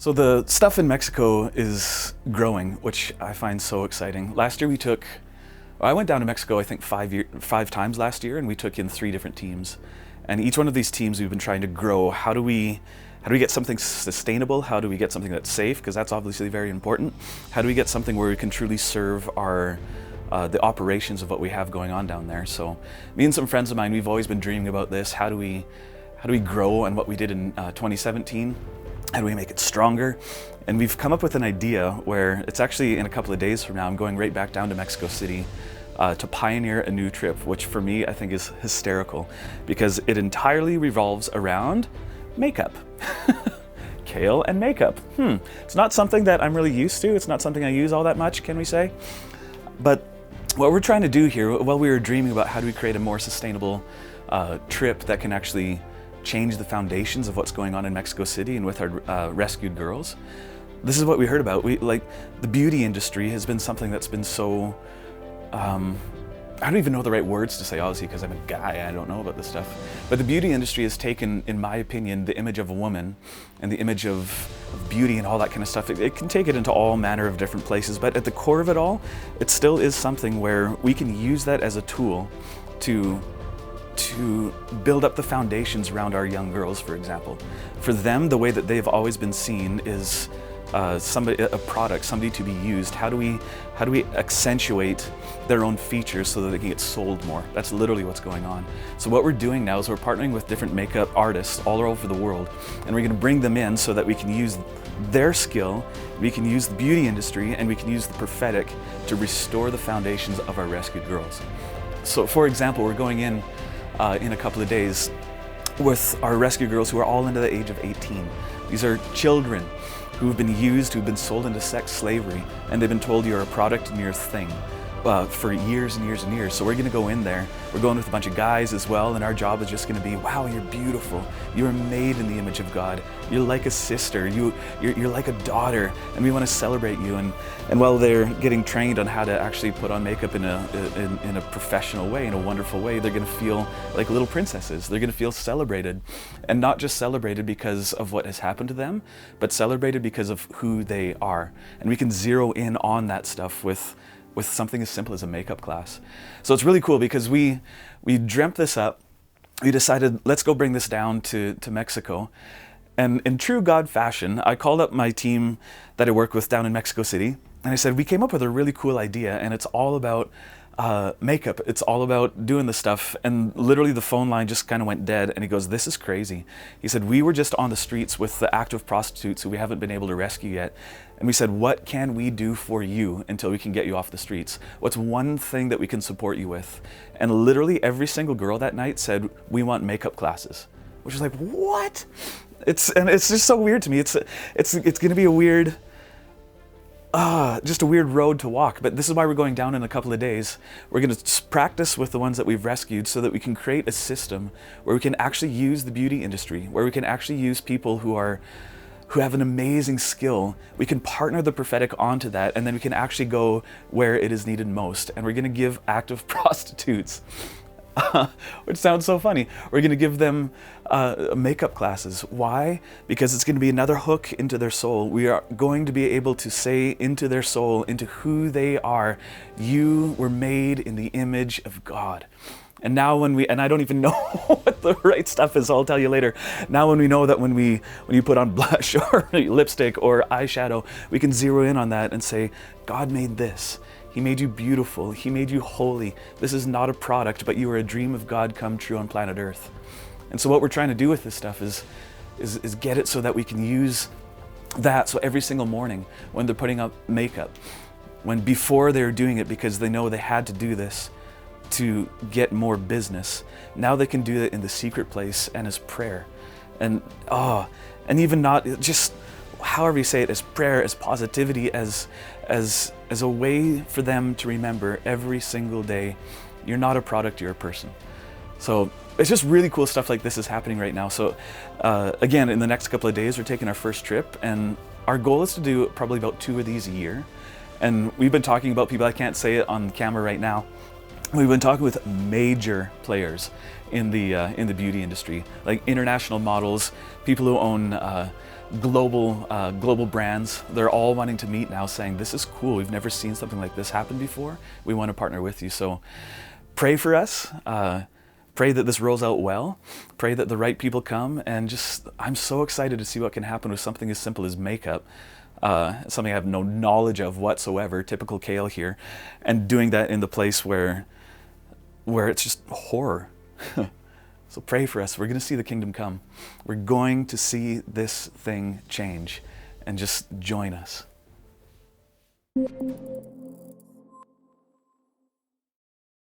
So the stuff in Mexico is growing, which I find so exciting. Last year I went down to Mexico I think 5 times last year, and we took in 3 different teams. And each one of these teams we've been trying to grow. How do we get something sustainable? How do we get something that's safe? Because that's obviously very important. How do we get something where we can truly serve the operations of what we have going on down there? So me and some friends of mine, we've always been dreaming about this. How do we grow on what we did in 2017? How do we make it stronger? And we've come up with an idea where it's actually in a couple of days from now, I'm going right back down to Mexico City to pioneer a new trip, which for me I think is hysterical because it entirely revolves around makeup. Kayle and makeup. It's not something that I'm really used to. It's not something I use all that much, can we say? But what we're trying to do here, while we were dreaming about how do we create a more sustainable trip that can actually change the foundations of what's going on in Mexico City and with our rescued girls, this is what we heard about. The beauty industry has been something that's been so, I don't even know the right words to say, obviously, because I'm a guy, I don't know about this stuff. But the beauty industry has taken, in my opinion, the image of a woman and the image of beauty and all that kind of stuff. It can take it into all manner of different places, but at the core of it all, it still is something where we can use that as a tool to build up the foundations around our young girls, for example. For them, the way that they've always been seen is a product, somebody to be used. How do we accentuate their own features so that they can get sold more? That's literally what's going on. So what we're doing now is we're partnering with different makeup artists all over the world, and we're going to bring them in so that we can use their skill, we can use the beauty industry, and we can use the prophetic to restore the foundations of our rescued girls. So for example, we're going in a couple of days with our rescue girls who are all under the age of 18. These are children who've been used, who've been sold into sex slavery, and they've been told you're a product and you're a thing for years and years and years. So we're going to go in there. We're going with a bunch of guys as well, and our job is just going to be, wow, you're beautiful. You're made in the image of God. You're like a sister. You're like a daughter, and we want to celebrate you. And while they're getting trained on how to actually put on makeup in a professional way, in a wonderful way, they're going to feel like little princesses. They're going to feel celebrated, and not just celebrated because of what has happened to them, but celebrated because of who they are. And we can zero in on that stuff with something as simple as a makeup class. So it's really cool because we dreamt this up. We decided, let's go bring this down to Mexico. And in true God fashion, I called up my team that I work with down in Mexico City, and I said, we came up with a really cool idea, and it's all about makeup. It's all about doing this stuff. And literally the phone line just kind of went dead, and he goes, this is crazy. He said, we were just on the streets with the active prostitutes who we haven't been able to rescue yet. And we said, what can we do for you until we can get you off the streets? What's one thing that we can support you with? And literally every single girl that night said, we want makeup classes, which is like, what? It's just so weird to me. It's going to be a weird, just a weird road to walk, but this is why we're going down in a couple of days. We're going to practice with the ones that we've rescued so that we can create a system where we can actually use the beauty industry, where we can actually use people who have an amazing skill. We can partner the prophetic onto that, and then we can actually go where it is needed most. And we're going to give active prostitutes, which sounds so funny, we're going to give them makeup classes. Why? Because it's going to be another hook into their soul. We are going to be able to say into their soul, into who they are, you were made in the image of God. And now and I don't even know what the right stuff is, so I'll tell you later. Now when we know that when you put on blush or lipstick or eyeshadow, we can zero in on that and say, God made this. He made you beautiful. He made you holy. This is not a product, but you are a dream of God come true on planet Earth. And so what we're trying to do with this stuff is get it so that we can use that. So every single morning when they're putting up makeup, before they're doing it because they know they had to do this to get more business, now they can do it in the secret place and as prayer. And even not just however you say it, as prayer, as positivity, as a way for them to remember every single day, you're not a product, you're a person. So it's just really cool stuff like this is happening right now. So again, in the next couple of days, we're taking our first trip, and our goal is to do probably about 2 of these a year. And we've been talking about people, I can't say it on camera right now, We've been talking with major players in the beauty industry, like international models, people who own global brands. They're all wanting to meet now, saying, "This is cool. We've never seen something like this happen before. We want to partner with you." So, pray for us. Pray that this rolls out well. Pray that the right people come, and I'm so excited to see what can happen with something as simple as makeup. Something I have no knowledge of whatsoever, typical Kayle here, and doing that in the place where it's just horror. So pray for us. We're going to see the kingdom come. We're going to see this thing change, and just join us.